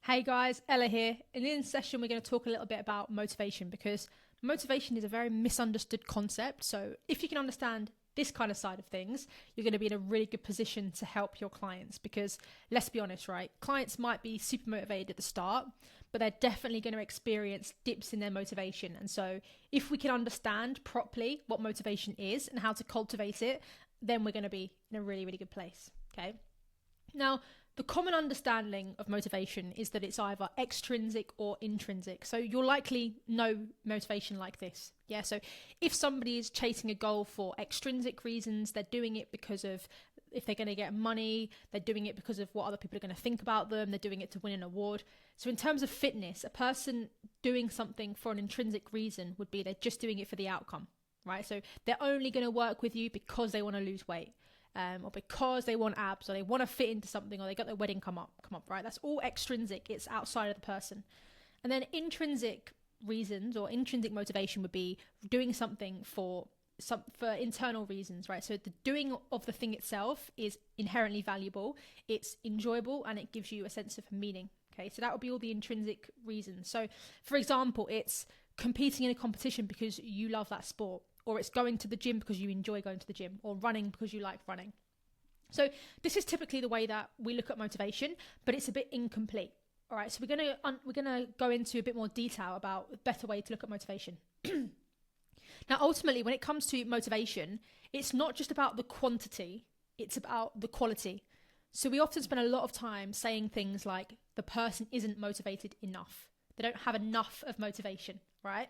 Hey guys, Ella here. In this session, we're going to talk a little bit about motivation because motivation is a very misunderstood concept. So, if you can understand this kind of side of things, you're going to be in a really good position to help your clients because let's be honest, right? Clients might be super motivated at the start, but they're definitely going to experience dips in their motivation. And so, if we can understand properly what motivation is and how to cultivate it, then we're going to be in a really, really good place. Okay. Now, the common understanding of motivation is that it's either extrinsic or intrinsic. So you'll likely know motivation like this. Yeah, so if somebody is chasing a goal for extrinsic reasons, they're doing it because of if they're going to get money, they're doing it because of what other people are going to think about them, they're doing it to win an award. So in terms of fitness, a person doing something for an intrinsic reason would be they're just doing it for the outcome, right? So they're only going to work with you because they want to lose weight. Or because they want abs, or they want to fit into something, or they got their wedding come up, right? That's all extrinsic. It's outside of the person. And then intrinsic reasons or intrinsic motivation would be doing something for internal reasons, right? So the doing of the thing itself is inherently valuable, it's enjoyable, and it gives you a sense of meaning. Okay, so that would be all the intrinsic reasons. So, for example, it's competing in a competition because you love that sport, or it's going to the gym because you enjoy going to the gym, or running because you like running. So this is typically the way that we look at motivation, but it's a bit incomplete. All right, so we're gonna go into a bit more detail about a better way to look at motivation. Now, ultimately, when it comes to motivation, it's not just about the quantity; it's about the quality. So we often spend a lot of time saying things like the person isn't motivated enough. They don't have enough of motivation, right?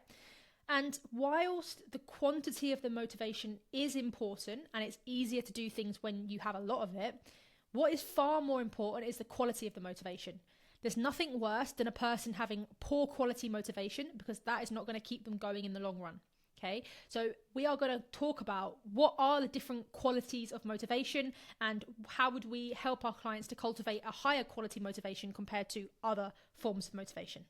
And whilst the quantity of the motivation is important and it's easier to do things when you have a lot of it, what is far more important is the quality of the motivation. There's nothing worse than a person having poor quality motivation because that is not going to keep them going in the long run. Okay, so we are going to talk about what are the different qualities of motivation and how would we help our clients to cultivate a higher quality motivation compared to other forms of motivation.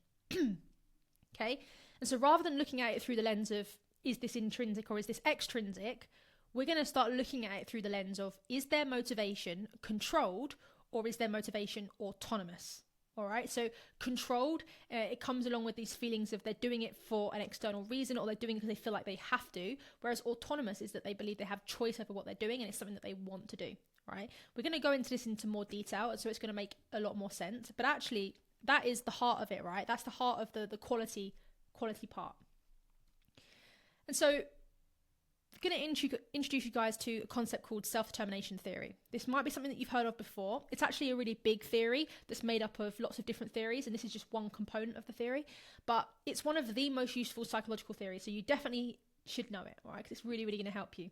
Okay, and so rather than looking at it through the lens of is this intrinsic or is this extrinsic, we're going to start looking at it through the lens of is their motivation controlled or is their motivation autonomous? All right, so controlled, it comes along with these feelings of they're doing it for an external reason or they're doing it because they feel like they have to, whereas autonomous is that they believe they have choice over what they're doing and it's something that they want to do, right? We're going to go into this into more detail, so it's going to make a lot more sense, but actually that is the heart of it, right? That's the heart of the quality part. And so I'm going to introduce you guys to a concept called self-determination theory. This might be something that you've heard of before. It's actually a really big theory that's made up of lots of different theories, and this is just one component of the theory, but it's one of the most useful psychological theories, so you definitely should know it, right? Because it's really, really going to help you.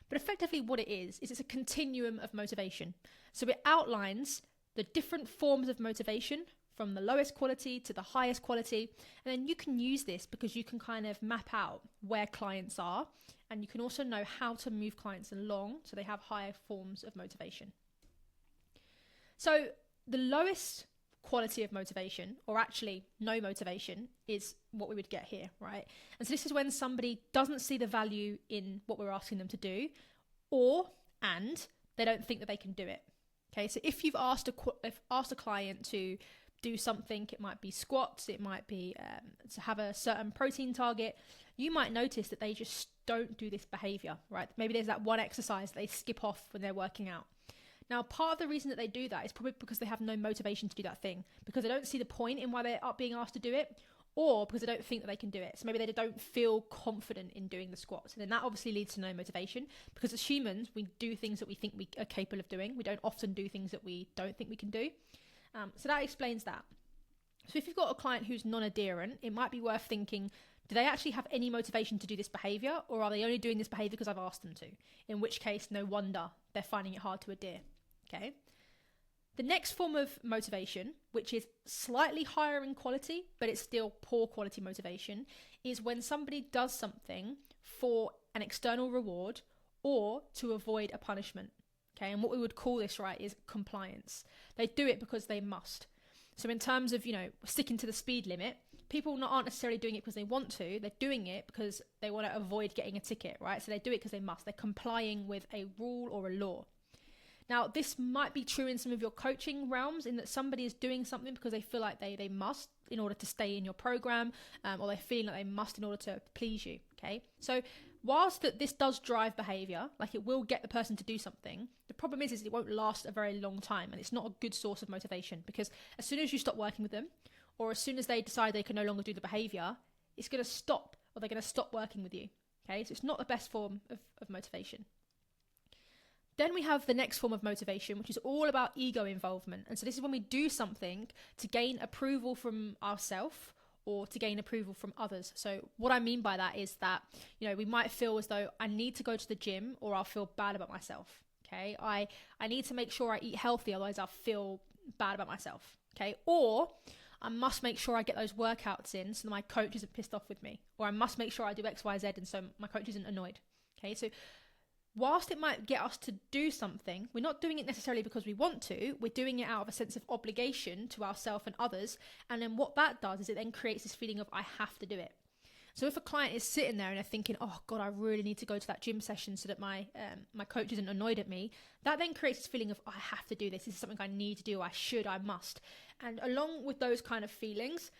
But effectively what it is it's a continuum of motivation. So it outlines the different forms of motivation from the lowest quality to the highest quality. And then you can use this because you can kind of map out where clients are. And you can also know how to move clients along so they have higher forms of motivation. So the lowest quality of motivation, or actually no motivation, is what we would get here, right? And so this is when somebody doesn't see the value in what we're asking them to do, and they don't think that they can do it. Okay, so if you've asked a client to do something, it might be squats, it might be to have a certain protein target, you might notice that they just don't do this behavior, right? Maybe there's that one exercise they skip off when they're working out. Now, part of the reason that they do that is probably because they have no motivation to do that thing, because they don't see the point in why they're being asked to do it, or because they don't think that they can do it. So maybe they don't feel confident in doing the squats. And then that obviously leads to no motivation, because as humans, we do things that we think we are capable of doing. We don't often do things that we don't think we can do. So that explains that. So if you've got a client who's non-adherent, it might be worth thinking, do they actually have any motivation to do this behavior, or are they only doing this behavior because I've asked them to? In which case, no wonder they're finding it hard to adhere. Okay. The next form of motivation, which is slightly higher in quality, but it's still poor quality motivation, is when somebody does something for an external reward or to avoid a punishment. Okay, and what we would call this, right, is compliance. They do it because they must. So in terms of, sticking to the speed limit, people aren't necessarily doing it because they want to. They're doing it because they want to avoid getting a ticket, right? So they do it because they must. They're complying with a rule or a law. Now, this might be true in some of your coaching realms, in that somebody is doing something because they feel like they must in order to stay in your program, or they're feeling like they must in order to please you. Okay, so whilst that this does drive behavior, like it will get the person to do something, the problem is it won't last a very long time, and it's not a good source of motivation, because as soon as you stop working with them, or as soon as they decide they can no longer do the behavior, it's going to stop, or they're going to stop working with you. Okay, so it's not the best form of motivation. Then we have the next form of motivation, which is all about ego involvement. And so this is when we do something to gain approval from ourselves or to gain approval from others. So what I mean by that is that, we might feel as though I need to go to the gym or I'll feel bad about myself. Okay, I need to make sure I eat healthy, otherwise I'll feel bad about myself. Okay, or I must make sure I get those workouts in so that my coach isn't pissed off with me, or I must make sure I do X, Y, Z, and so my coach isn't annoyed. Okay, so whilst it might get us to do something, we're not doing it necessarily because we want to. We're doing it out of a sense of obligation to ourselves and others. And then what that does is it then creates this feeling of I have to do it. So if a client is sitting there and they're thinking, oh God, I really need to go to that gym session so that my coach isn't annoyed at me, that then creates this feeling of I have to do this. This is something I need to do. I should, I must. And along with those kind of feelings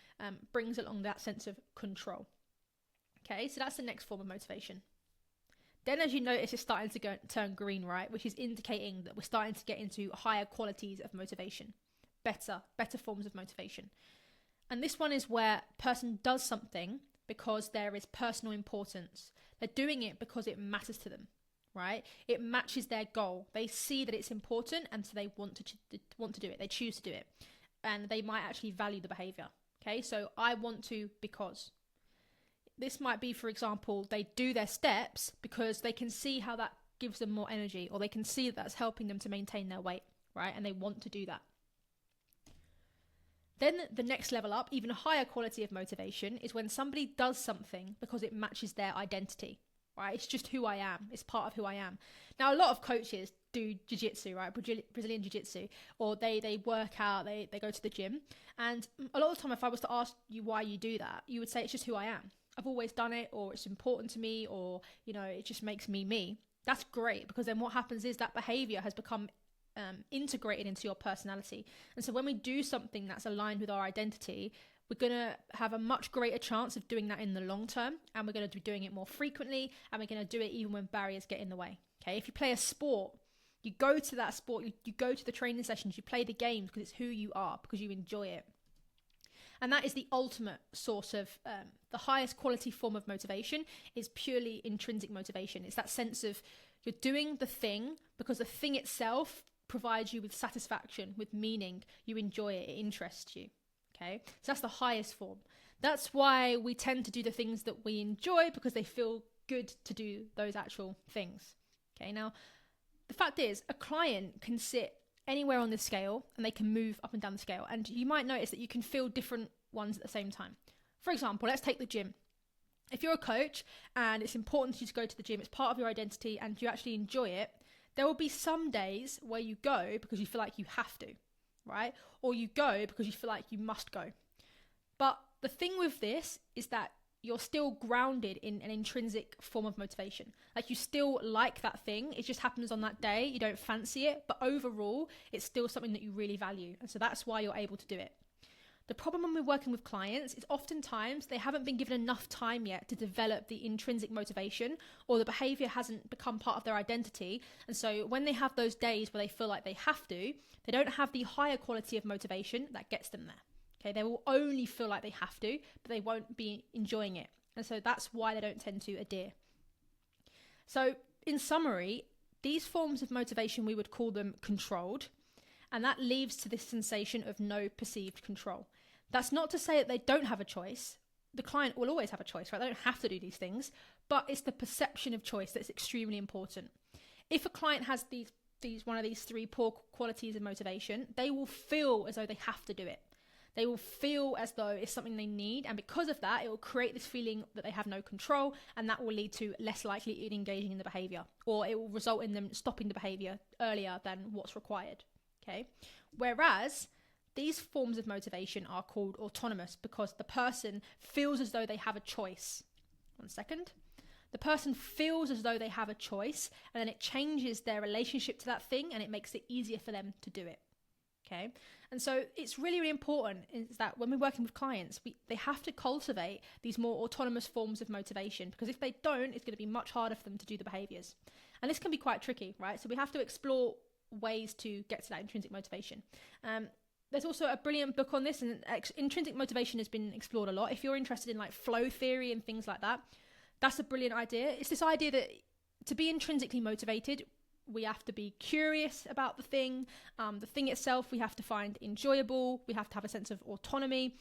brings along that sense of control. Okay, so that's the next form of motivation. Then, as you notice, it's starting to turn green, right? Which is indicating that we're starting to get into higher qualities of motivation, better forms of motivation. And this one is where a person does something because there is personal importance. They're doing it because it matters to them, right? It matches their goal. They see that it's important, and so they want to do it. They choose to do it, and they might actually value the behavior. Okay, so I want to because. This might be, for example, they do their steps because they can see how that gives them more energy, or they can see that that's helping them to maintain their weight, right? And they want to do that. Then the next level up, even a higher quality of motivation, is when somebody does something because it matches their identity, right? It's just who I am. It's part of who I am. Now, a lot of coaches do jiu-jitsu, right? Brazilian jiu-jitsu, or they work out, they go to the gym. And a lot of the time, if I was to ask you why you do that, you would say it's just who I am. I've always done it, or it's important to me, or, it just makes me me. That's great, because then what happens is that behavior has become integrated into your personality. And so when we do something that's aligned with our identity, we're going to have a much greater chance of doing that in the long term, and we're going to be doing it more frequently, and we're going to do it even when barriers get in the way. Okay, if you play a sport, you go to that sport, you go to the training sessions, you play the games because it's who you are, because you enjoy it. And that is the ultimate source of the highest quality form of motivation is purely intrinsic motivation. It's that sense of you're doing the thing because the thing itself provides you with satisfaction, with meaning. You enjoy it. It interests you. Okay, so that's the highest form. That's why we tend to do the things that we enjoy, because they feel good to do those actual things. Okay, now the fact is a client can sit anywhere on this scale and they can move up and down the scale, and you might notice that you can feel different ones at the same time. For example, let's take the gym. If you're a coach and it's important to you to go to the gym, it's part of your identity and you actually enjoy it, there will be some days where you go because you feel like you have to, right? Or you go because you feel like you must go. But the thing with this is that you're still grounded in an intrinsic form of motivation. Like, you still like that thing. It just happens on that day. You don't fancy it. But overall, it's still something that you really value. And so that's why you're able to do it. The problem when we're working with clients is oftentimes they haven't been given enough time yet to develop the intrinsic motivation, or the behavior hasn't become part of their identity. And so when they have those days where they feel like they have to, they don't have the higher quality of motivation that gets them there. Okay, they will only feel like they have to, but they won't be enjoying it. And so that's why they don't tend to adhere. So in summary, these forms of motivation, we would call them controlled. And that leads to this sensation of no perceived control. That's not to say that they don't have a choice. The client will always have a choice, right? They don't have to do these things, but it's the perception of choice that's extremely important. If a client has one of these three poor qualities of motivation, they will feel as though they have to do it. They will feel as though it's something they need, and because of that, it will create this feeling that they have no control, and that will lead to less likely in engaging in the behavior, or it will result in them stopping the behavior earlier than what's required. Okay, whereas these forms of motivation are called autonomous because the person feels as though they have a choice. One second. the person feels as though they have a choice, and then it changes their relationship to that thing, and it makes it easier for them to do it. Okay. And so it's really, really important is that when we're working with clients, they have to cultivate these more autonomous forms of motivation, because if they don't, it's going to be much harder for them to do the behaviors. And this can be quite tricky, right? So we have to explore ways to get to that intrinsic motivation. There's also a brilliant book on this, and intrinsic motivation has been explored a lot. If you're interested in like flow theory and things like that, that's a brilliant idea. It's this idea that to be intrinsically motivated, we have to be curious about the thing itself. We have to find enjoyable. We have to have a sense of autonomy,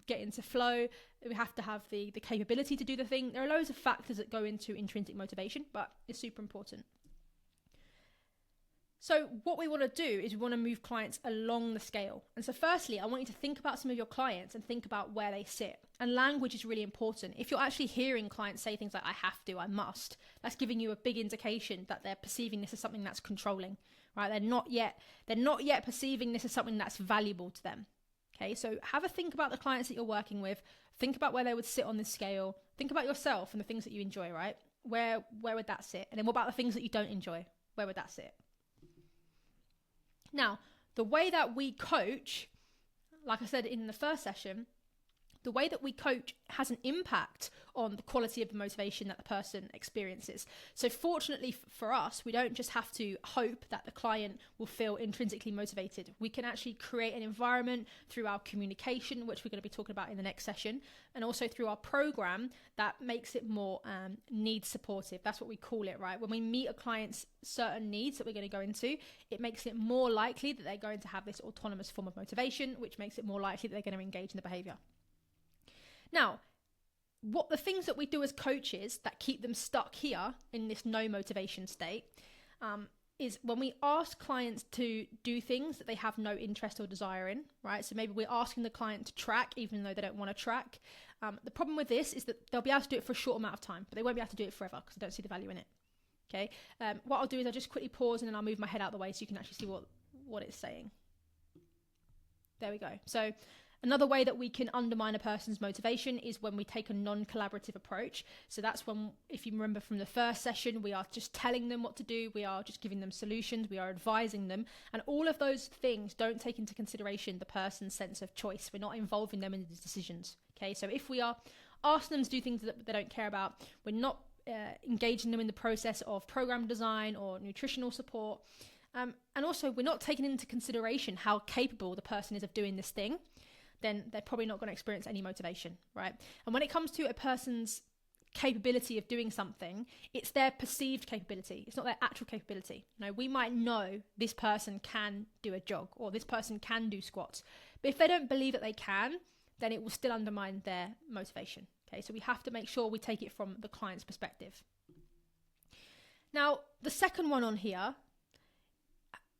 get into flow. We have to have the capability to do the thing. There are loads of factors that go into intrinsic motivation, but it's super important. So what we want to do is we want to move clients along the scale. And so firstly, I want you to think about some of your clients and think about where they sit. And language is really important. If you're actually hearing clients say things like, I have to, I must, that's giving you a big indication that they're perceiving this as something that's controlling, right? They're not yet perceiving this as something that's valuable to them. Okay, so have a think about the clients that you're working with. Think about where they would sit on this scale. Think about yourself and the things that you enjoy, right? Where would that sit? And then what about the things that you don't enjoy? Where would that sit? Now, the way that we coach, like I said in the first session, the way that we coach has an impact on the quality of the motivation that the person experiences. So fortunately for us, we don't just have to hope that the client will feel intrinsically motivated. We can actually create an environment through our communication, which we're going to be talking about in the next session, and also through our program that makes it more needs supportive. That's what we call it, right? When we meet a client's certain needs that we're going to go into, it makes it more likely that they're going to have this autonomous form of motivation, which makes it more likely that they're going to engage in the behavior. Now, what the things that we do as coaches that keep them stuck here in this no motivation state is when we ask clients to do things that they have no interest or desire in, right? So maybe we're asking the client to track even though they don't want to track. The problem with this is that they'll be able to do it for a short amount of time, but they won't be able to do it forever because they don't see the value in it. Okay. What I'll do is I'll just quickly pause and then I'll move my head out of the way so you can actually see what it's saying. There we go. So another way that we can undermine a person's motivation is when we take a non-collaborative approach. So that's when, if you remember from the first session, we are just telling them what to do. We are just giving them solutions. We are advising them. And all of those things don't take into consideration the person's sense of choice. We're not involving them in the decisions. Okay, so if we are asking them to do things that they don't care about, we're not engaging them in the process of program design or nutritional support. And also, we're not taking into consideration how capable the person is of doing this thing, then they're probably not going to experience any motivation, right? And when it comes to a person's capability of doing something, it's their perceived capability. It's not their actual capability. You know, we might know this person can do a jog or this person can do squats, but if they don't believe that they can, then it will still undermine their motivation. Okay, so we have to make sure we take it from the client's perspective. Now, the second one on here,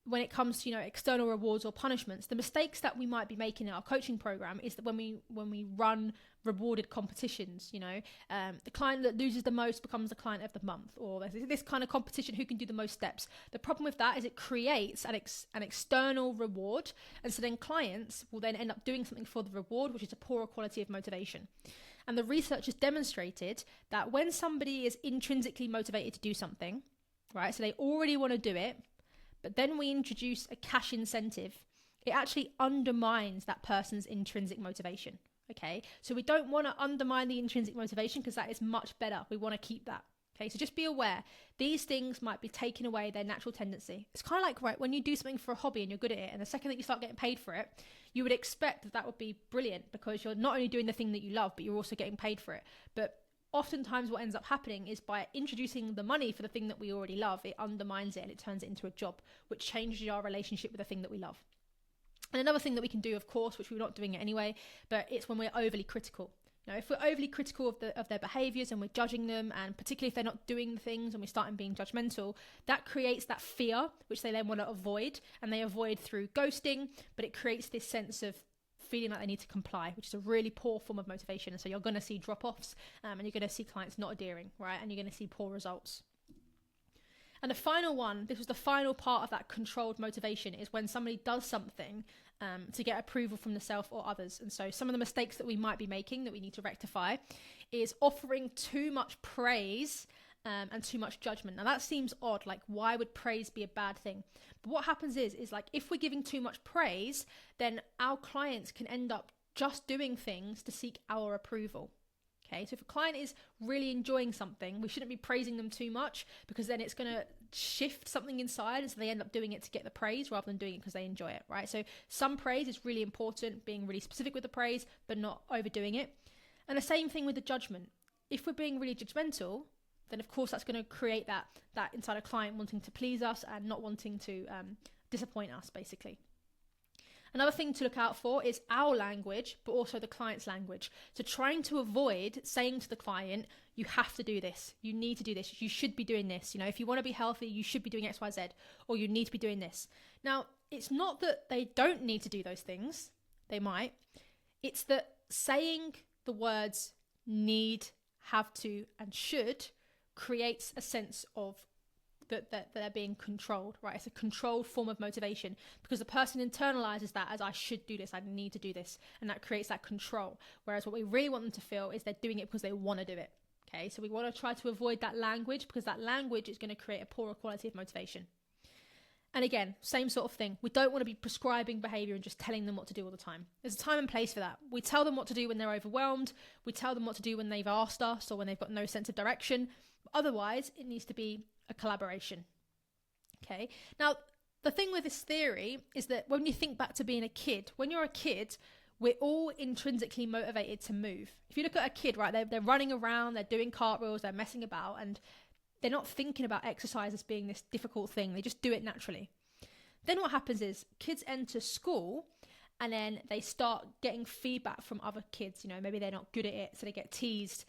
when it comes to, external rewards or punishments, the mistakes that we might be making in our coaching program is that when we run rewarded competitions, the client that loses the most becomes the client of the month, or there's this kind of competition, who can do the most steps. The problem with that is it creates an external reward, and so then clients will then end up doing something for the reward, which is a poorer quality of motivation. And the research has demonstrated that when somebody is intrinsically motivated to do something, right, so they already want to do it, but then we introduce a cash incentive, it actually undermines that person's intrinsic motivation, okay? So we don't want to undermine the intrinsic motivation because that is much better. We want to keep that, okay? So just be aware, these things might be taking away their natural tendency. It's kind of like, right, when you do something for a hobby and you're good at it, and the second that you start getting paid for it, you would expect that would be brilliant because you're not only doing the thing that you love, but you're also getting paid for it. But oftentimes what ends up happening is by introducing the money for the thing that we already love, it undermines it and it turns it into a job, which changes our relationship with the thing that we love. And another thing that we can do, of course, which we're not doing it anyway, but it's when we're overly critical. If we're overly critical of their behaviors and we're judging them, and particularly if they're not doing the things and we start being judgmental, that creates that fear, which they then want to avoid, and they avoid through ghosting, but it creates this sense of feeling like they need to comply, which is a really poor form of motivation. And so you're going to see drop-offs and you're going to see clients not adhering, right? And you're going to see poor results. And the final one, this was the final part of that controlled motivation, is when somebody does something to get approval from the self or others. And so some of the mistakes that we might be making that we need to rectify is offering too much praise and too much judgment. Now that seems odd, like why would praise be a bad thing? But what happens is like if we're giving too much praise, then our clients can end up just doing things to seek our approval. Okay, so if a client is really enjoying something, we shouldn't be praising them too much, because then it's going to shift something inside, and so they end up doing it to get the praise rather than doing it because they enjoy it, right? So some praise is really important, being really specific with the praise, but not overdoing it. And the same thing with the judgment. If we're being really judgmental, then of course that's going to create that inside a client wanting to please us and not wanting to disappoint us, basically. Another thing to look out for is our language, but also the client's language. So trying to avoid saying to the client, you have to do this, you need to do this, you should be doing this. You know, if you want to be healthy, you should be doing X, Y, Z, or you need to be doing this. Now, it's not that they don't need to do those things. They might. It's that saying the words need, have to, and should creates a sense of that they're being controlled, right? It's a controlled form of motivation because the person internalizes that as I should do this, I need to do this, and that creates that control. Whereas what we really want them to feel is they're doing it because they want to do it. Okay, so we want to try to avoid that language, because that language is going to create a poorer quality of motivation. And again, same sort of thing. We don't want to be prescribing behavior and just telling them what to do all the time. There's a time and place for that. We tell them what to do when they're overwhelmed. We tell them what to do when they've asked us or when they've got no sense of direction. Otherwise, it needs to be a collaboration. Okay. Now, the thing with this theory is that when you think back to being a kid, when you're a kid, we're all intrinsically motivated to move. If you look at a kid, right, they're running around, they're doing cartwheels, they're messing about, and they're not thinking about exercise as being this difficult thing. They just do it naturally. Then what happens is kids enter school, and then they start getting feedback from other kids. You know, maybe they're not good at it, so they get teased.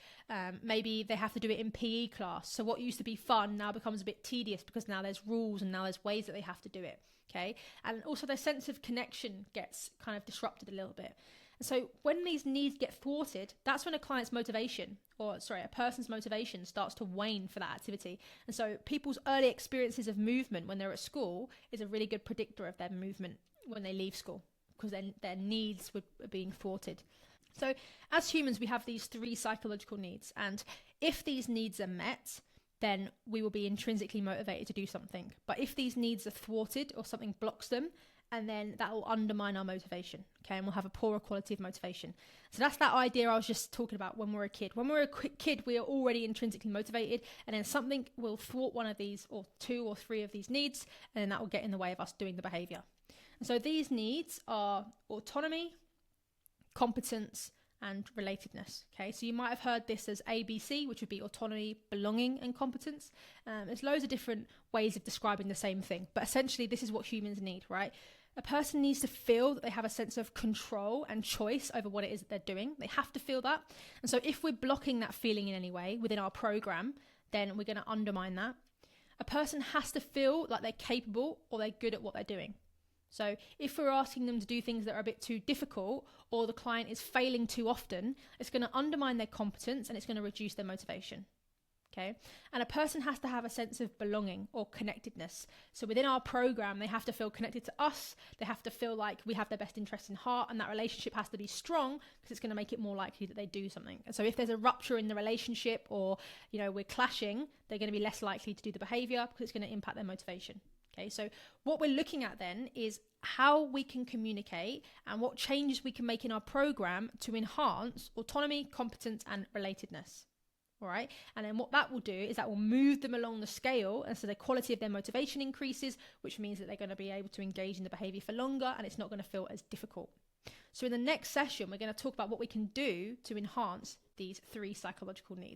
Maybe they have to do it in PE class. So what used to be fun now becomes a bit tedious because now there's rules and now there's ways that they have to do it. Okay. And also their sense of connection gets kind of disrupted a little bit. And so when these needs get thwarted, that's when a client's motivation, a person's motivation starts to wane for that activity. And so people's early experiences of movement when they're at school is a really good predictor of their movement when they leave school, because their needs were being thwarted. So as humans, we have these 3 psychological needs. And if these needs are met, then we will be intrinsically motivated to do something. But if these needs are thwarted or something blocks them, and then that will undermine our motivation, okay? And we'll have a poorer quality of motivation. So that's that idea I was just talking about when we're a kid. When we're a kid, we are already intrinsically motivated, and then something will thwart one of these, or 2 or 3 of these needs, and then that will get in the way of us doing the behavior. And so these needs are autonomy, competence, and relatedness. Okay, so you might have heard this as ABC, which would be autonomy, belonging, and competence. There's loads of different ways of describing the same thing, but essentially this is what humans need, right? A person needs to feel that they have a sense of control and choice over what it is that they're doing. They have to feel that. And so if we're blocking that feeling in any way within our program, then we're going to undermine that. A person has to feel like they're capable or they're good at what they're doing. So if we're asking them to do things that are a bit too difficult, or the client is failing too often, it's going to undermine their competence and it's going to reduce their motivation. Okay. And a person has to have a sense of belonging or connectedness. So within our program, they have to feel connected to us. They have to feel like we have their best interest in heart, and that relationship has to be strong because it's going to make it more likely that they do something. And so if there's a rupture in the relationship, or, you know, we're clashing, they're going to be less likely to do the behavior because it's going to impact their motivation. Okay, so what we're looking at then is how we can communicate and what changes we can make in our program to enhance autonomy, competence, and relatedness. All right, and then what that will do is that will move them along the scale, and so the quality of their motivation increases, which means that they're going to be able to engage in the behavior for longer, and it's not going to feel as difficult. So in the next session, we're going to talk about what we can do to enhance these 3 psychological needs.